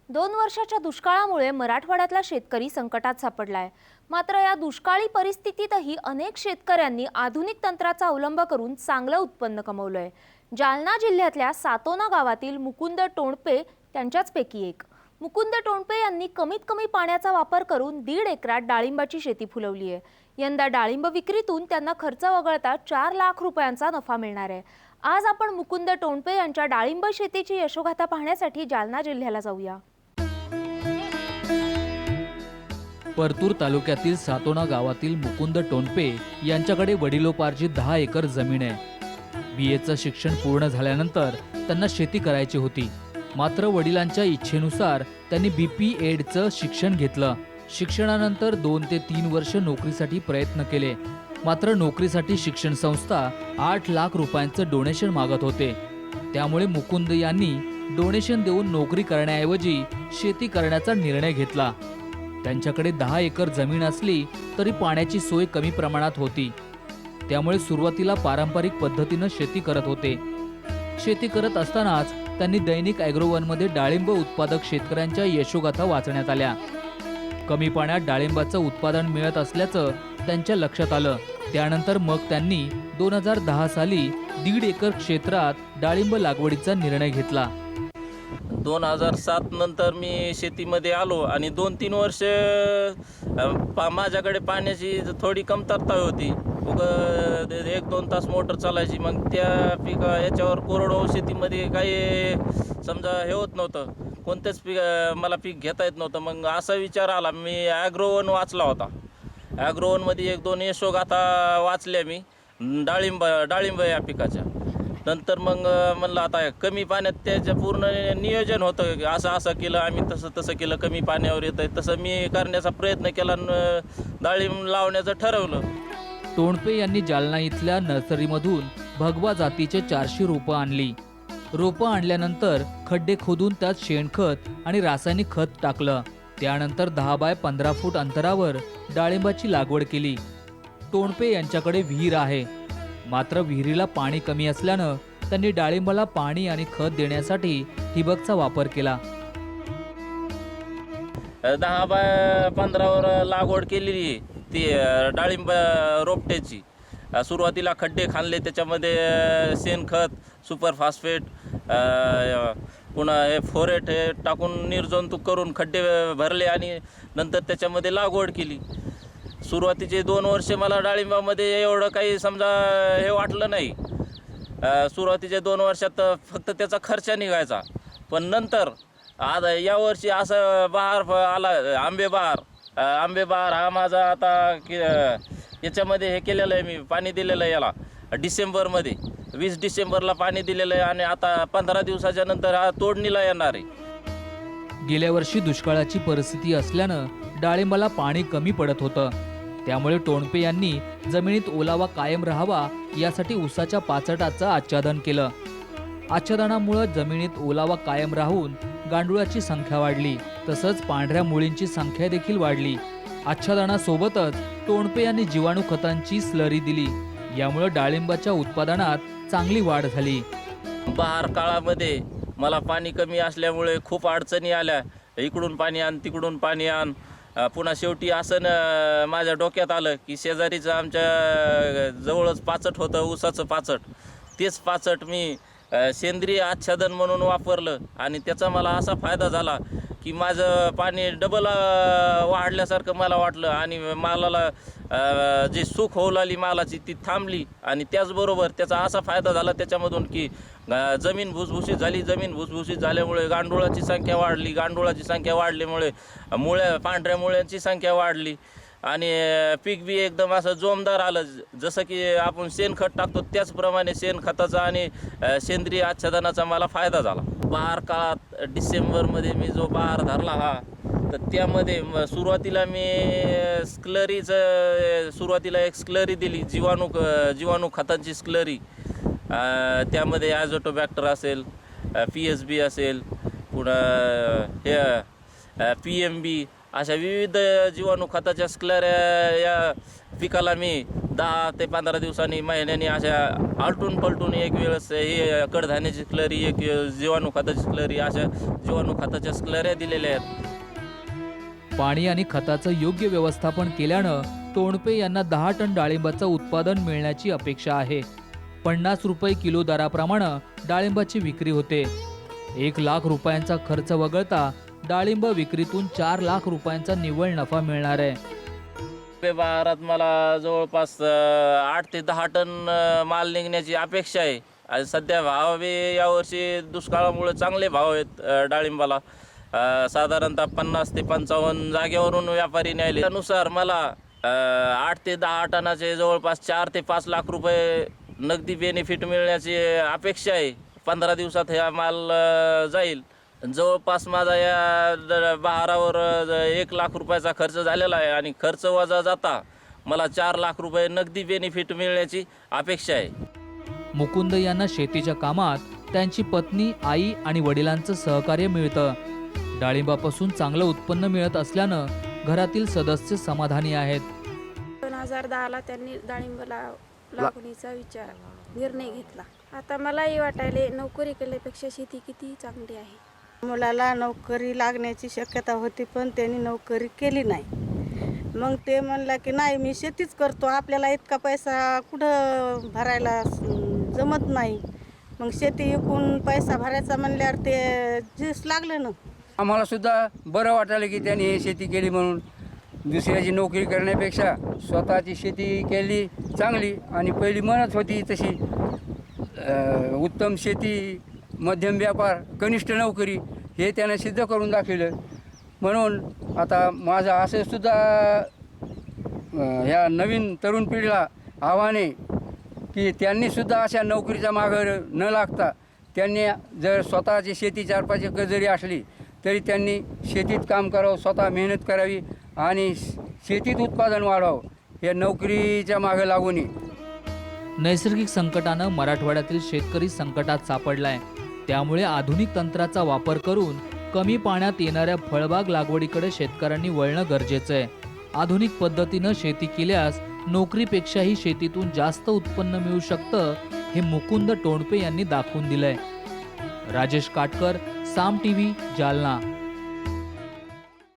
2 वर्षाच्या दुष्काळामुळे मराठवाड्यातला शेतकरी संकटात सापडलाय। मात्र या दुष्काळी परिस्थितीतही अनेक शेतकऱ्यांनी आधुनिक तंत्राचा अवलंब करून चांगलं उत्पन्न कमवलंय। जालना जिल्ह्यातल्या सातोना गावातील मुकुंद टोणपे त्यांच्याचपैकी एक। मुकुंद टोणपे यांनी कमीत कमी पाण्याचा वापर करून 1.5 एकरात डाळिंबाची शेती फुलवली आहे। यंदा डाळिंब विक्रीतून त्यांना खर्च वगळता 4 लाख रुपयांचा नफा मिळणार आहे। आज आपण मुकुंद टोणपे यांच्या डाळिंब शेतीची यशोगाथा पाहण्यासाठी जालना जिल्ह्याला जाऊया। परतूर तालुक्यातील सातोना गावातील मुकुंद टोणपे यांच्याकडे वडिलोपार्जित 10 एकर जमीन आहे। बीएचं शिक्षण पूर्ण झाल्यानंतर त्यांना शेती करायची होती। मात्र वडिलांच्या इच्छेनुसार त्यांनी BPEdचं शिक्षण घेतलं। शिक्षणानंतर 2 ते 3 वर्ष नोकरीसाठी प्रयत्न केले। मात्र नोकरीसाठी शिक्षण संस्था 8 लाख रुपयांचं डोनेशन मागत होते। त्यामुळे मुकुंद यांनी डोनेशन देऊन नोकरी करण्याऐवजी शेती करण्याचा निर्णय घेतला। त्यांच्याकडे 10 एकर जमीन असली तरी पाण्याची सोय कमी प्रमाणात होती। त्यामुळे सुरुवातीला पारंपरिक पद्धतीने शेती करत होते। शेती करत असतानाच त्यांनी दैनिक ॲग्रोवनमध्ये डाळिंब उत्पादक शेतकऱ्यांच्या यशोगाथा वाचण्यात आल्या। कमी पाण्यात डाळिंबाचं उत्पादन मिळत असल्याचं त्यांच्या लक्षात आलं। त्यानंतर मग त्यांनी 2010 साली 1.5 एकर क्षेत्रात डाळिंब लागवडीचा निर्णय घेतला। 2007 नंतर मी शेतीमध्ये आलो आणि 2-3 वर्ष माझ्याकडे पाण्याची थोडी कमतरता होती। 1-2 तास मोटर चालायची। मग त्या याच्यावर कोरडवाहू शेतीमध्ये काही समजा हे होत नव्हतं, कोणतेच मला पीक घेता येत नव्हतं। मग असा विचार आला, मी ॲग्रोवन वाचला होता। ॲग्रोवनमध्ये 1-2 यशोगाथा वाचल्या मी डाळिंब या पिकाच्या। नंतर मग म्हणलं आता कमी पाण्यात त्याचं पूर्ण नियोजन होतं, असं केलं आम्ही, तसं केलं, कमी पाण्यावर येतं आहे तसं मी करण्याचा प्रयत्न केला, डाळिंब लावण्याचं ठरवलं। टोणपे यांनी जालना इथल्या नर्सरीमधून भगवा जातीचे 400 रोपं आणली। रोपं आणल्यानंतर खड्डे खोदून त्यात शेणखत आणि रासायनिक खत टाकलं। त्यानंतर 10 बाय 15 फूट अंतरावर डाळिंबाची लागवड केली। टोणपे यांच्याकडे विहीर आहे। मात्र विहिरीला पाणी कमी असल्यानं त्यांनी डाळिंबाला पाणी आणि खत देण्यासाठी ठिबकचा वापर केला। 10 बाय 15 वर लागवड केलेली ती डाळिंब रोपट्याची। सुरुवातीला खड्डे खाणले, त्याच्यामध्ये शेणखत, सुपर फॉस्फेट, पुन्हा हे फोरेट हे टाकून निर्जंतुक करून खड्डे भरले आणि नंतर त्याच्यामध्ये लागवड केली। सुरुवातीचे 2 वर्ष मला डाळिंबामध्ये एवढं काही समजा हे वाटलं नाही। सुरुवातीच्या 2 वर्षात फक्त त्याचा खर्च निघायचा। पण नंतर आज यावर्षी असं बहार आला, आंबे बहार हा माझा आता याच्यामध्ये हे केलेलं आहे, मी पाणी दिलेलं आहे याला डिसेंबरमध्ये। 20 डिसेंबरला पाणी दिलेलं आहे आणि आता 15 दिवसाच्या नंतर हा तोडणीला येणार आहे। गेल्या वर्षी दुष्काळाची परिस्थिती असल्यानं डाळिंबाला पाणी कमी पडत होतं। त्यामुळे टोणपे यांनी जमिनीत ओलावा कायम राहावा यासाठी ऊसाच्या पाचटाचं आच्छादन केलं। आच्छादनामुळे जमिनीत ओलावा कायम राहून गांडुळाची संख्या वाढली, तसंच पांढऱ्या मुळींची संख्या देखील वाढली। आच्छादनासोबतच टोणपे यांनी जीवाणू खतांची स्लरी दिली। यामुळे डाळिंबाच्या उत्पादनात चांगली वाढ झाली। बहार काळामध्ये मला पाणी कमी असल्यामुळे खूप अडचणी आल्या, इकडून पाणी आण, तिकडून पाणी आण। पुन्हा शेवटी असं माझ्या डोक्यात आलं की शेजारीचं आमच्या जवळच पाचट होतं, ऊसाचं पाचट। तेच पाचट मी सेंद्रिय आच्छादन म्हणून वापरलं आणि त्याचा मला असा फायदा झाला की माझं पाणी डबल वाढल्यासारखं मला वाटलं आणि मालाला जे सूक होऊ लागली मालाची ती थांबली। आणि त्याचबरोबर त्याचा असा फायदा झाला त्याच्यामधून की जमीन भुसभुशीत झाली। जमीन भुसभुशीत झाल्यामुळे गांडुळाची संख्या वाढली। गांडुळाची संख्या वाढल्यामुळे पांढऱ्या मुळ्यांची संख्या वाढली आणि पीक बी एकदम असं जोमदार आलं। जसं की आपण शेणखत टाकतो त्याचप्रमाणे शेणखताचा आणि सेंद्रिय आच्छादनाचा मला फायदा झाला। बहार काळात डिसेंबरमध्ये मी जो बहार धरला हा, तर त्यामध्ये सुरुवातीला मी सुरुवातीला एक स्लरी दिली, जीवाणू खतांची स्लरी। त्यामध्ये ॲझोटोबॅक्टर असेल, PSB असेल, पुन्हा हे PMB, अशा विविध जीवाणू खताच्या स्लऱ्या या पिकाला मी 10 ते 15 दिवसांनी महिन्यानी अशा आलटून पलटून एक वेळेस ही कडधान्याची स्लरी, एक जीवाणू खताची स्लरी, अशा जीवाणू खताच्या स्लऱ्या दिलेल्या आहेत. पाणी आणि खताचं योग्य व्यवस्थापन केल्यानं टोणपे यांना 10 टन डाळिंबाचं उत्पादन मिळण्याची अपेक्षा आहे. 50 रुपये किलो दराप्रमाणे डाळिंबाची विक्री होते. 1 लाख रुपयांचा खर्च वगळता डाळिंब विक्रीतून 4 लाख रुपयांचा निव्वळ नफा मिळणार आहे. बाजारात मला जवळपास 8 ते 10 टन माल निघण्याची अपेक्षा आहे. आणि सध्या भाव बी यावर्षी दुष्काळामुळे चांगले भाव आहेत डाळिंबाला. साधारणतः 50 ते 55 जागेवरून व्यापारी न्यायले. त्यानुसार मला 8 ते 10 टनाचे जवळपास 4 ते 5 लाख रुपये नगदी बेनिफिट मिळण्याची अपेक्षा आहे. 15 दिवसात हा माल जाईल. जवळपास माझा या बहारावर 1 लाख रुपयाचा खर्च झालेला आहे आणि खर्च वजा जाता मला 4 लाख रुपये नगदी बेनिफिट मिळण्याची अपेक्षा आहे. मुकुंद यांना शेतीच्या कामात त्यांची पत्नी, आई आणि वडिलांचं सहकार्य मिळतं. डाळिंबापासून चांगलं उत्पन्न मिळत असल्यानं घरातील सदस्य समाधानी आहेत. 2010ला त्यांनी डाळिंबाला लागवडीचा निर्णय घेतला. आता मलाही वाटायले नोकरी केल्यापेक्षा शेती किती चांगली आहे. मुलाला नोकरी लागण्याची शक्यता होती, पण त्यांनी नोकरी केली नाही. मग ते म्हणलं की नाही, मी शेतीच करतो, आपल्याला इतका पैसा कुठं भरायला जमत नाही. मग शेती विकून पैसा भरायचा म्हणल्यावर ते जीस लागलं ना. आम्हाला सुद्धा बरं वाटायला की त्यांनी हे शेती केली म्हणून. दुसऱ्याची नोकरी करण्यापेक्षा स्वतःची शेती केली चांगली. आणि पहिली म्हणत होती तशी उत्तम शेती, मध्यम व्यापार, कनिष्ठ नोकरी हे त्यानं सिद्ध करून दाखवलं. म्हणून आता माझं असं सुद्धा ह्या नवीन तरुण पिढीला आव्हान आहे की त्यांनीसुद्धा अशा नोकरीच्या मागं न लागता त्यांनी जर स्वतःची शेती 4-5 एकर जरी असली तरी त्यांनी शेतीत काम करावं, स्वतः मेहनत करावी आणि शेतीत उत्पादन वाढवावं. या नोकरीच्या मागं लागू नये. नैसर्गिक संकटानं मराठवाड्यातील शेतकरी संकटात सापडलाय. त्यामुळे आधुनिक तंत्राचा वापर करून कमी पाण्यात येणाऱ्या फळबाग लागवडीकडे शेतकऱ्यांनी वळणं गरजेचं आहे. आधुनिक पद्धतीनं शेती केल्यास नोकरीपेक्षाही शेतीतून जास्त उत्पन्न मिळू शकतं, हे मुकुंद टोणपे यांनी दाखवून दिलंय. राजेश काटकर, साम टीव्ही, जालना.